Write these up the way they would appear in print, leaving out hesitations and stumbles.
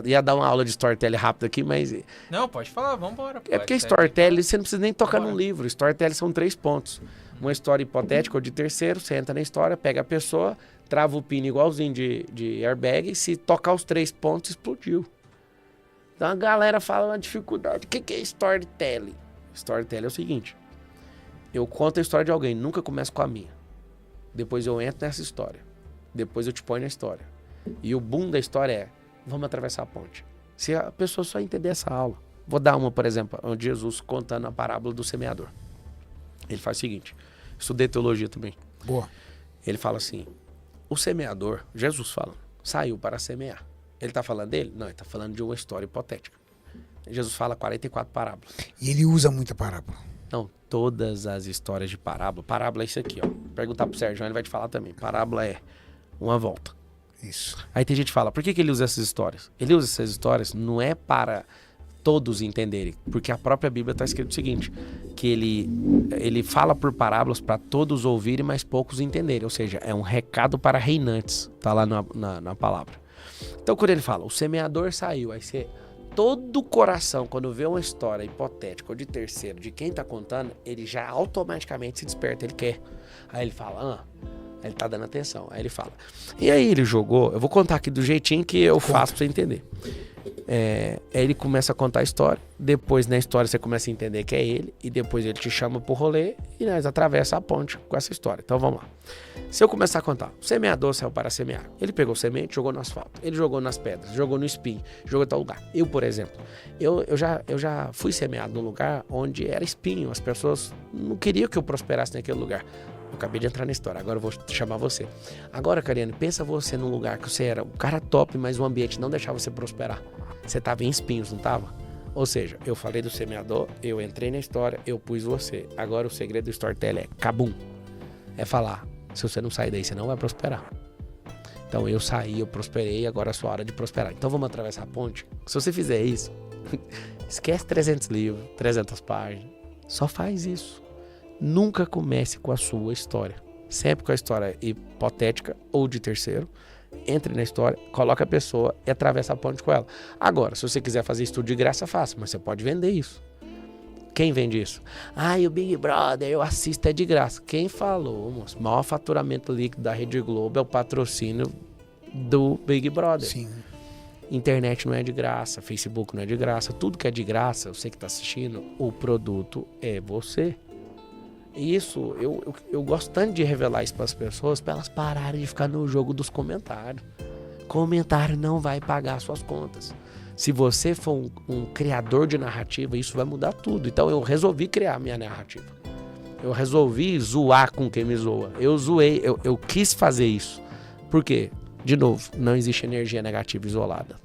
Ia dar uma aula de storytelling rápido aqui, mas... Não, pode falar, vambora. É porque storytelling, você não precisa nem tocar num livro. Storytelling são 3 pontos. Uma história hipotética ou de terceiro, você entra na história, pega a pessoa, trava o pino igualzinho de airbag, e se tocar os 3 pontos, explodiu. Então a galera fala uma dificuldade. O que é storytelling? Storytelling é o seguinte: eu conto a história de alguém, nunca começo com a minha. Depois eu entro nessa história. Depois eu te ponho na história. E o boom da história é, vamos atravessar a ponte. Se a pessoa só entender essa aula. Vou dar uma, por exemplo, onde Jesus contando a parábola do semeador. Ele faz o seguinte, estudei teologia também. Boa. Ele fala assim, o semeador, Jesus fala, saiu para semear. Ele está falando dele? Não, ele está falando de uma história hipotética. Jesus fala 44 parábolas. E ele usa muita parábola. Não, todas as histórias de parábola. Parábola é isso aqui, ó. Perguntar pro Sérgio, ele vai te falar também. Parábola é uma volta. Isso. Aí tem gente que fala, por que ele usa essas histórias? Ele usa essas histórias não é para todos entenderem, porque a própria Bíblia está escrito o seguinte, que ele fala por parábolas para todos ouvirem, mas poucos entenderem. Ou seja, é um recado para reinantes, tá lá na palavra. Então quando ele fala, o semeador saiu, aí você... Todo o coração, quando vê uma história hipotética ou de terceiro, de quem tá contando, ele já automaticamente se desperta, ele quer. Aí ele fala, ele tá dando atenção. Aí ele fala. E aí ele jogou, eu vou contar aqui do jeitinho que eu faço pra você entender. Aí ele começa a contar a história, depois na história você começa a entender que é ele, e depois ele te chama pro rolê e nós atravessa a ponte com essa história. Então vamos lá. Se eu começar a contar, o semeador saiu para semear. Ele pegou semente, jogou no asfalto, ele jogou nas pedras, jogou no espinho, jogou em tal lugar. Eu, por exemplo, eu já fui semeado num lugar onde era espinho, as pessoas não queriam que eu prosperasse naquele lugar. Eu acabei de entrar na história, agora eu vou chamar você. Agora, Cariane, pensa você num lugar que você era um cara top, mas o ambiente não deixava você prosperar. Você estava em espinhos, não estava? Ou seja, eu falei do semeador, eu entrei na história, eu pus você. Agora o segredo do storytelling é cabum. É falar, se você não sair daí, você não vai prosperar. Então eu saí, eu prosperei, agora é a sua hora de prosperar. Então vamos atravessar a ponte? Se você fizer isso, esquece 300 livros, 300 páginas. Só faz isso. Nunca comece com a sua história. Sempre com a história hipotética ou de terceiro. Entre na história, coloca a pessoa e atravessa a ponte com ela. Agora, se você quiser fazer isso tudo de graça, faça, mas você pode vender isso. Quem vende isso? E o Big Brother, eu assisto, é de graça. Quem falou, moço? O maior faturamento líquido da Rede Globo é o patrocínio do Big Brother. Sim. Internet não é de graça, Facebook não é de graça. Tudo que é de graça, você que está assistindo, o produto é você. Isso, eu gosto tanto de revelar isso para as pessoas, para elas pararem de ficar no jogo dos comentários. Comentário não vai pagar suas contas. Se você for um criador de narrativa, isso vai mudar tudo. Então eu resolvi criar minha narrativa. Eu resolvi zoar com quem me zoa. Eu zoei, eu quis fazer isso. Por quê? De novo, não existe energia negativa isolada.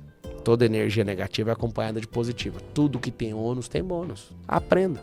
Toda energia negativa é acompanhada de positiva. Tudo que tem ônus tem bônus. Aprenda.